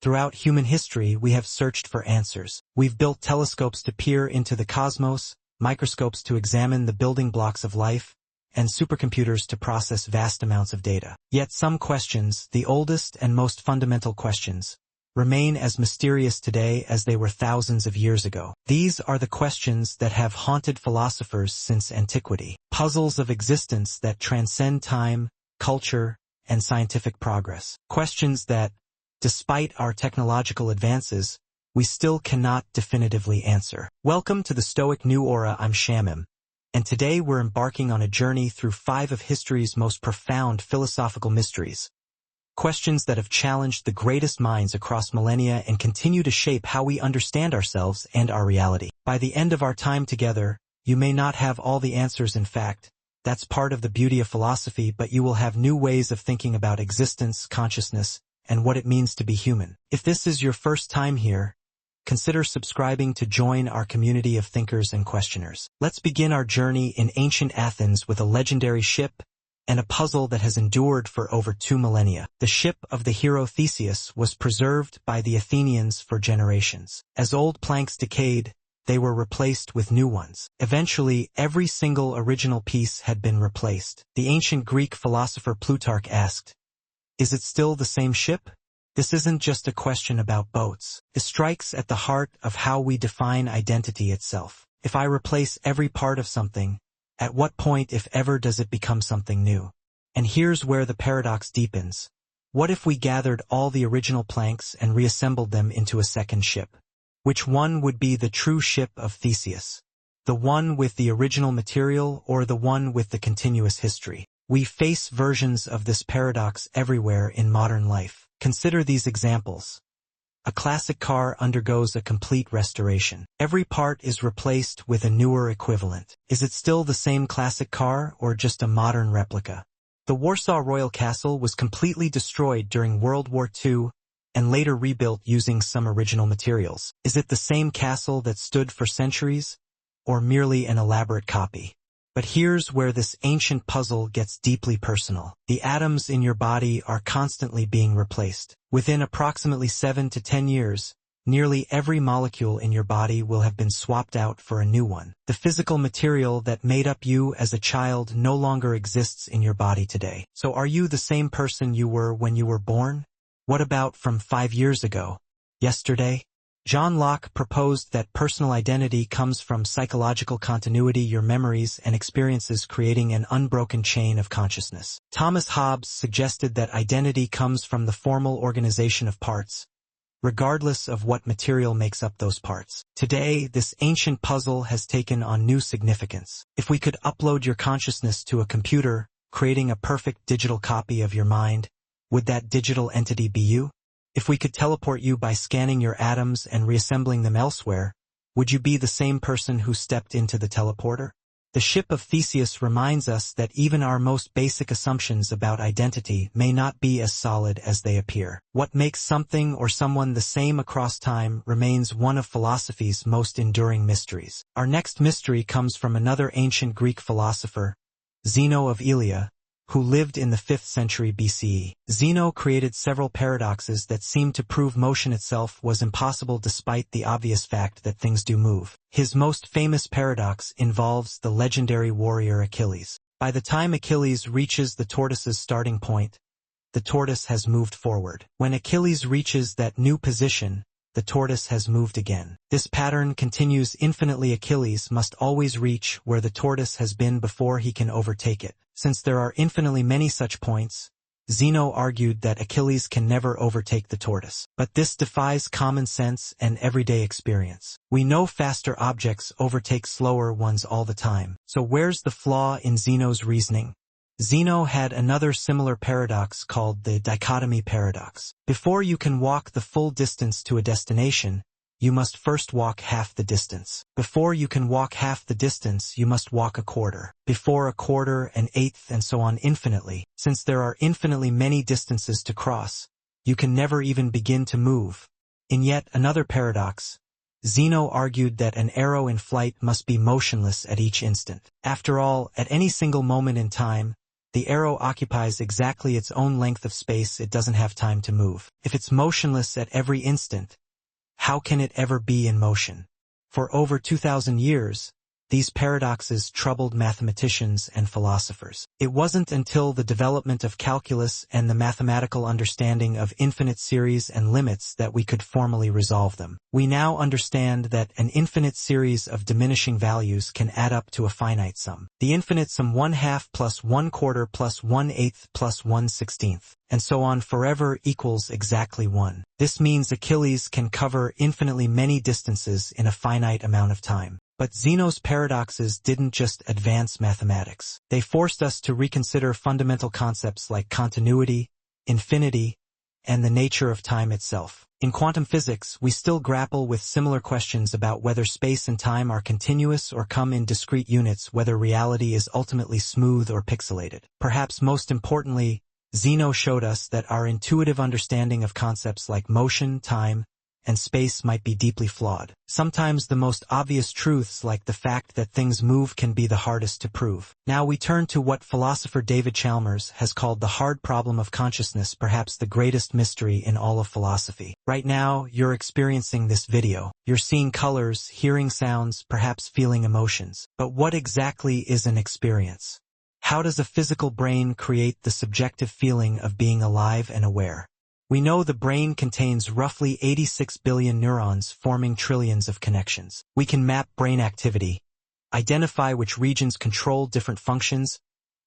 Throughout human history, we have searched for answers. We've built telescopes to peer into the cosmos, microscopes to examine the building blocks of life, and supercomputers to process vast amounts of data. Yet some questions, the oldest and most fundamental questions, remain as mysterious today as they were thousands of years ago. These are the questions that have haunted philosophers since antiquity. Puzzles of existence that transcend time, culture, and scientific progress. Questions that, despite our technological advances, we still cannot definitively answer. Welcome to the Stoic New Era. I'm Shamim, and today we're embarking on a journey through 5 of history's most profound philosophical mysteries. Questions that have challenged the greatest minds across millennia and continue to shape how we understand ourselves and our reality. By the end of our time together, you may not have all the answers. In fact, that's part of the beauty of philosophy, but you will have new ways of thinking about existence, consciousness, and what it means to be human. If this is your first time here, consider subscribing to join our community of thinkers and questioners. Let's begin our journey in ancient Athens with a legendary ship and a puzzle that has endured for over 2 millennia. The ship of the hero Theseus was preserved by the Athenians for generations. As old planks decayed, they were replaced with new ones. Eventually, every single original piece had been replaced. The ancient Greek philosopher Plutarch asked, "Is it still the same ship?" This isn't just a question about boats. It strikes at the heart of how we define identity itself. If I replace every part of something, at what point, if ever, does it become something new? And here's where the paradox deepens. What if we gathered all the original planks and reassembled them into a second ship? Which one would be the true ship of Theseus? The one with the original material or the one with the continuous history? We face versions of this paradox everywhere in modern life. Consider these examples. A classic car undergoes a complete restoration. Every part is replaced with a newer equivalent. Is it still the same classic car or just a modern replica? The Warsaw Royal Castle was completely destroyed during World War II and later rebuilt using some original materials. Is it the same castle that stood for centuries, or merely an elaborate copy? But here's where this ancient puzzle gets deeply personal. The atoms in your body are constantly being replaced. Within approximately 7 to 10 years, nearly every molecule in your body will have been swapped out for a new one. The physical material that made up you as a child no longer exists in your body today. So are you the same person you were when you were born? What about from 5 years ago? Yesterday? John Locke proposed that personal identity comes from psychological continuity, your memories and experiences creating an unbroken chain of consciousness. Thomas Hobbes suggested that identity comes from the formal organization of parts, regardless of what material makes up those parts. Today, this ancient puzzle has taken on new significance. If we could upload your consciousness to a computer, creating a perfect digital copy of your mind, would that digital entity be you? If we could teleport you by scanning your atoms and reassembling them elsewhere, would you be the same person who stepped into the teleporter? The ship of Theseus reminds us that even our most basic assumptions about identity may not be as solid as they appear. What makes something or someone the same across time remains one of philosophy's most enduring mysteries. Our next mystery comes from another ancient Greek philosopher, Zeno of Elea, who lived in the 5th century BCE. Zeno created several paradoxes that seemed to prove motion itself was impossible despite the obvious fact that things do move. His most famous paradox involves the legendary warrior Achilles. By the time Achilles reaches the tortoise's starting point, the tortoise has moved forward. When Achilles reaches that new position, the tortoise has moved again. This pattern continues infinitely. Achilles must always reach where the tortoise has been before he can overtake it. Since there are infinitely many such points, Zeno argued that Achilles can never overtake the tortoise. But this defies common sense and everyday experience. We know faster objects overtake slower ones all the time. So where's the flaw in Zeno's reasoning? Zeno had another similar paradox called the dichotomy paradox. Before you can walk the full distance to a destination, you must first walk half the distance. Before you can walk half the distance, you must walk a quarter. Before a quarter, an eighth, and so on infinitely. Since there are infinitely many distances to cross, you can never even begin to move. In yet another paradox, Zeno argued that an arrow in flight must be motionless at each instant. After all, at any single moment in time, The arrow occupies exactly its own length of space. It doesn't have time to move. If it's motionless at every instant, how can it ever be in motion? For over 2,000 years, these paradoxes troubled mathematicians and philosophers. It wasn't until the development of calculus and the mathematical understanding of infinite series and limits that we could formally resolve them. We now understand that an infinite series of diminishing values can add up to a finite sum. The infinite sum 1/2 plus 1/4 plus 1/8 plus 1/16, and so on forever equals exactly 1. This means Achilles can cover infinitely many distances in a finite amount of time. But Zeno's paradoxes didn't just advance mathematics. They forced us to reconsider fundamental concepts like continuity, infinity, and the nature of time itself. In quantum physics, we still grapple with similar questions about whether space and time are continuous or come in discrete units, whether reality is ultimately smooth or pixelated. Perhaps most importantly, Zeno showed us that our intuitive understanding of concepts like motion, time, and space might be deeply flawed. Sometimes the most obvious truths, like the fact that things move, can be the hardest to prove. Now we turn to what philosopher David Chalmers has called the hard problem of consciousness, perhaps the greatest mystery in all of philosophy. Right now, you're experiencing this video. You're seeing colors, hearing sounds, perhaps feeling emotions. But what exactly is an experience? How does a physical brain create the subjective feeling of being alive and aware? We know the brain contains roughly 86 billion neurons forming trillions of connections. We can map brain activity, identify which regions control different functions,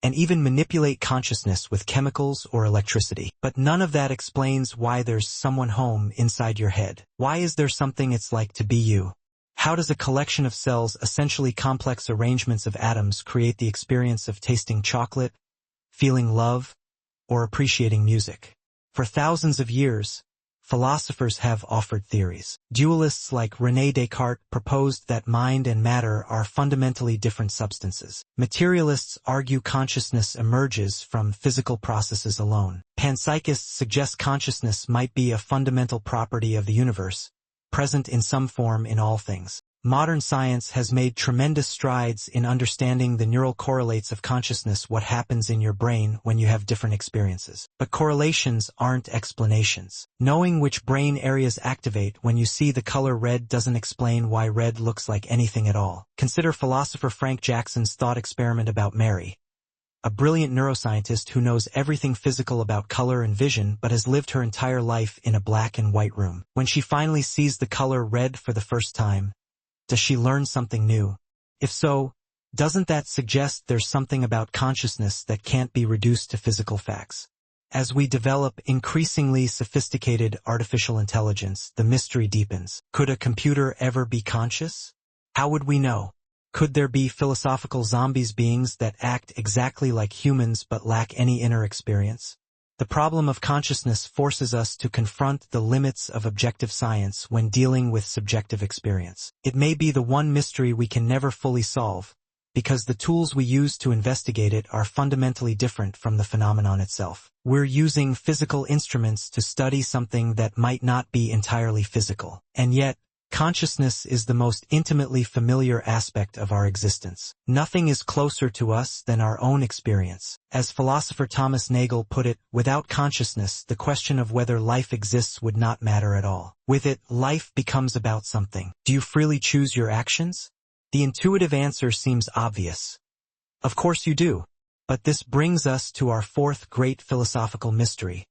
and even manipulate consciousness with chemicals or electricity. But none of that explains why there's someone home inside your head. Why is there something it's like to be you? How does a collection of cells, essentially complex arrangements of atoms, create the experience of tasting chocolate, feeling love, or appreciating music? For thousands of years, philosophers have offered theories. Dualists like René Descartes proposed that mind and matter are fundamentally different substances. Materialists argue consciousness emerges from physical processes alone. Panpsychists suggest consciousness might be a fundamental property of the universe, present in some form in all things. Modern science has made tremendous strides in understanding the neural correlates of consciousness, what happens in your brain when you have different experiences. But correlations aren't explanations. Knowing which brain areas activate when you see the color red doesn't explain why red looks like anything at all. Consider philosopher Frank Jackson's thought experiment about Mary, a brilliant neuroscientist who knows everything physical about color and vision but has lived her entire life in a black and white room. When she finally sees the color red for the first time, does she learn something new? If so, doesn't that suggest there's something about consciousness that can't be reduced to physical facts? As we develop increasingly sophisticated artificial intelligence, the mystery deepens. Could a computer ever be conscious? How would we know? Could there be philosophical zombies, beings that act exactly like humans but lack any inner experience? The problem of consciousness forces us to confront the limits of objective science when dealing with subjective experience. It may be the one mystery we can never fully solve, because the tools we use to investigate it are fundamentally different from the phenomenon itself. We're using physical instruments to study something that might not be entirely physical. And yet, consciousness is the most intimately familiar aspect of our existence. Nothing is closer to us than our own experience. As philosopher Thomas Nagel put it, without consciousness, the question of whether life exists would not matter at all. With it, life becomes about something. Do you freely choose your actions? The intuitive answer seems obvious. Of course you do. But this brings us to our fourth great philosophical mystery,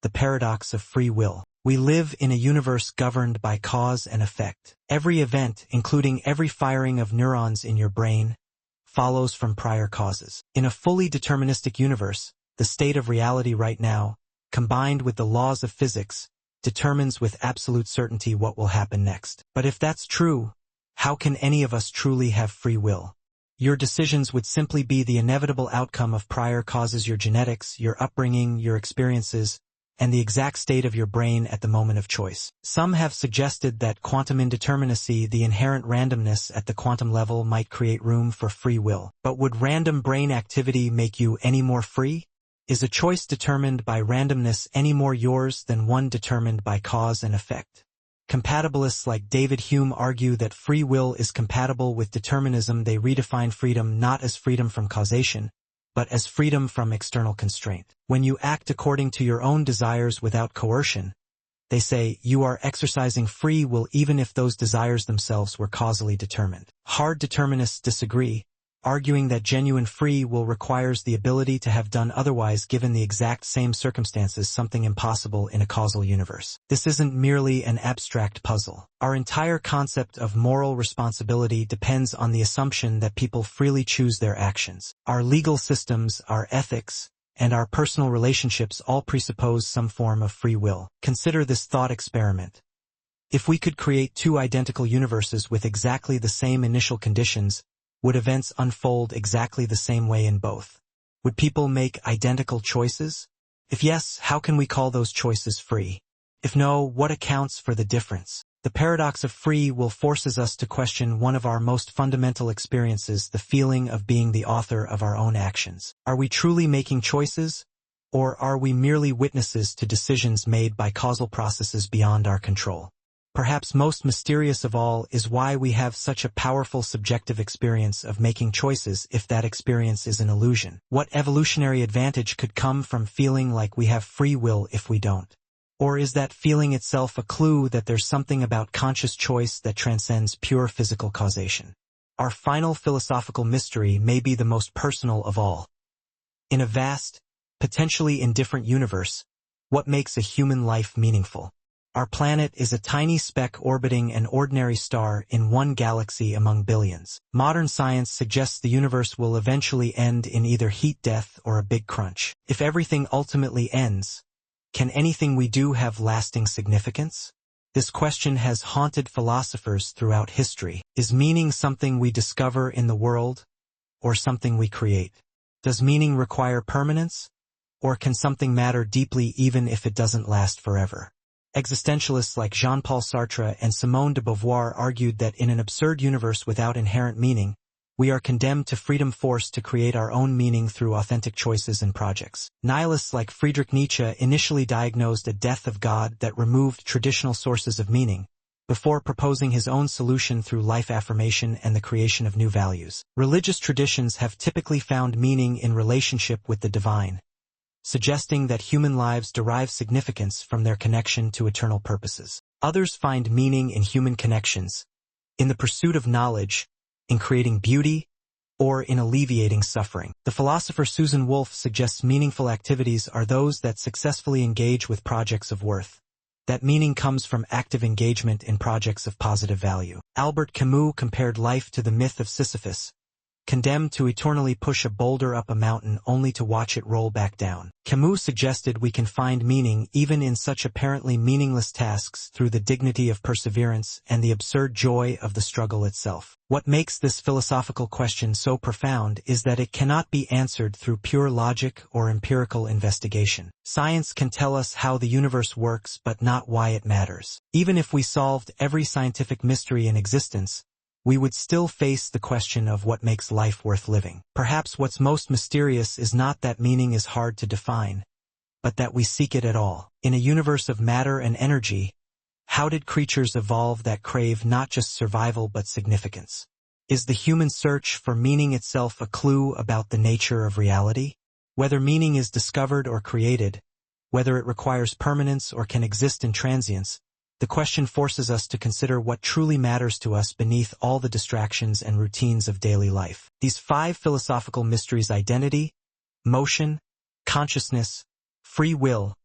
the paradox of free will. We live in a universe governed by cause and effect. Every event, including every firing of neurons in your brain, follows from prior causes. In a fully deterministic universe, the state of reality right now, combined with the laws of physics, determines with absolute certainty what will happen next. But if that's true, how can any of us truly have free will? Your decisions would simply be the inevitable outcome of prior causes, your genetics, your upbringing, your experiences, and the exact state of your brain at the moment of choice. Some have suggested that quantum indeterminacy, the inherent randomness at the quantum level, might create room for free will. But would random brain activity make you any more free? Is a choice determined by randomness any more yours than one determined by cause and effect? Compatibilists like David Hume argue that free will is compatible with determinism. They redefine freedom not as freedom from causation, but as freedom from external constraint. When you act according to your own desires without coercion, they say you are exercising free will even if those desires themselves were causally determined. Hard determinists disagree, arguing that genuine free will requires the ability to have done otherwise given the exact same circumstances, something impossible in a causal universe. This isn't merely an abstract puzzle. Our entire concept of moral responsibility depends on the assumption that people freely choose their actions. Our legal systems, our ethics, and our personal relationships all presuppose some form of free will. Consider this thought experiment. If we could create two identical universes with exactly the same initial conditions, would events unfold exactly the same way in both? Would people make identical choices? If yes, how can we call those choices free? If no, what accounts for the difference? The paradox of free will forces us to question one of our most fundamental experiences, the feeling of being the author of our own actions. Are we truly making choices, or are we merely witnesses to decisions made by causal processes beyond our control? Perhaps most mysterious of all is why we have such a powerful subjective experience of making choices if that experience is an illusion. What evolutionary advantage could come from feeling like we have free will if we don't? Or is that feeling itself a clue that there's something about conscious choice that transcends pure physical causation? Our final philosophical mystery may be the most personal of all. In a vast, potentially indifferent universe, what makes a human life meaningful? Our planet is a tiny speck orbiting an ordinary star in one galaxy among billions. Modern science suggests the universe will eventually end in either heat death or a big crunch. If everything ultimately ends, can anything we do have lasting significance? This question has haunted philosophers throughout history. Is meaning something we discover in the world, or something we create? Does meaning require permanence, or can something matter deeply even if it doesn't last forever? Existentialists like Jean-Paul Sartre and Simone de Beauvoir argued that in an absurd universe without inherent meaning, we are condemned to freedom forced to create our own meaning through authentic choices and projects. Nihilists like Friedrich Nietzsche initially diagnosed a death of God that removed traditional sources of meaning, before proposing his own solution through life affirmation and the creation of new values. Religious traditions have typically found meaning in relationship with the divine, suggesting that human lives derive significance from their connection to eternal purposes. Others find meaning in human connections, in the pursuit of knowledge, in creating beauty, or in alleviating suffering. The philosopher Susan Wolf suggests meaningful activities are those that successfully engage with projects of worth. That meaning comes from active engagement in projects of positive value. Albert Camus compared life to the myth of Sisyphus, condemned to eternally push a boulder up a mountain only to watch it roll back down. Camus suggested we can find meaning even in such apparently meaningless tasks through the dignity of perseverance and the absurd joy of the struggle itself. What makes this philosophical question so profound is that it cannot be answered through pure logic or empirical investigation. Science can tell us how the universe works, but not why it matters. Even if we solved every scientific mystery in existence, we would still face the question of what makes life worth living. Perhaps what's most mysterious is not that meaning is hard to define, but that we seek it at all. In a universe of matter and energy, how did creatures evolve that crave not just survival but significance? Is the human search for meaning itself a clue about the nature of reality? Whether meaning is discovered or created, whether it requires permanence or can exist in transience, the question forces us to consider what truly matters to us beneath all the distractions and routines of daily life. These 5 philosophical mysteries: identity, motion, consciousness, free will,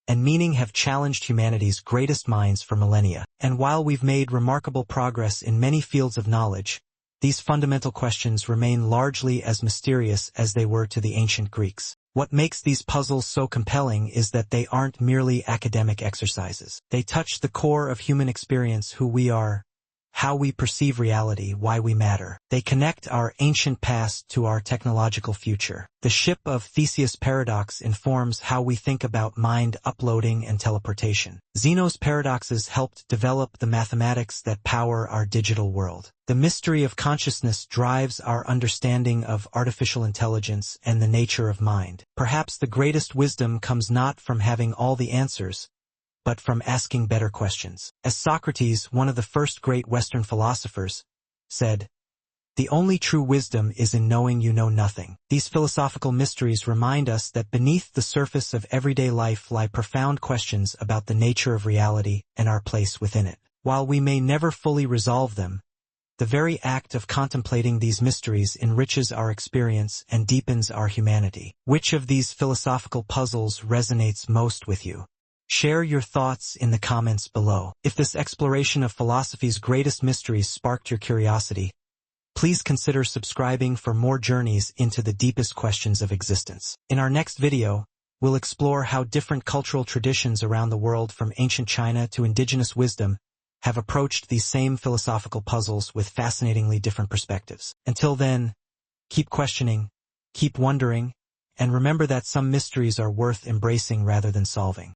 and meaning have challenged humanity's greatest minds for millennia. And while we've made remarkable progress in many fields of knowledge, these fundamental questions remain largely as mysterious as they were to the ancient Greeks. What makes these puzzles so compelling is that they aren't merely academic exercises. They touch the core of human experience: who we are, how we perceive reality, why we matter. They connect our ancient past to our technological future. The ship of Theseus paradox informs how we think about mind uploading and teleportation. Zeno's paradoxes helped develop the mathematics that power our digital world. The mystery of consciousness drives our understanding of artificial intelligence and the nature of mind. Perhaps the greatest wisdom comes not from having all the answers, but from asking better questions. As Socrates, one of the first great Western philosophers, said, The only true wisdom is in knowing you know nothing. These philosophical mysteries remind us that beneath the surface of everyday life lie profound questions about the nature of reality and our place within it. While we may never fully resolve them, the very act of contemplating these mysteries enriches our experience and deepens our humanity. Which of these philosophical puzzles resonates most with you? Share your thoughts in the comments below. If this exploration of philosophy's greatest mysteries sparked your curiosity, please consider subscribing for more journeys into the deepest questions of existence. In our next video, we'll explore how different cultural traditions around the world, from ancient China to indigenous wisdom, have approached these same philosophical puzzles with fascinatingly different perspectives. Until then, keep questioning, keep wondering, and remember that some mysteries are worth embracing rather than solving.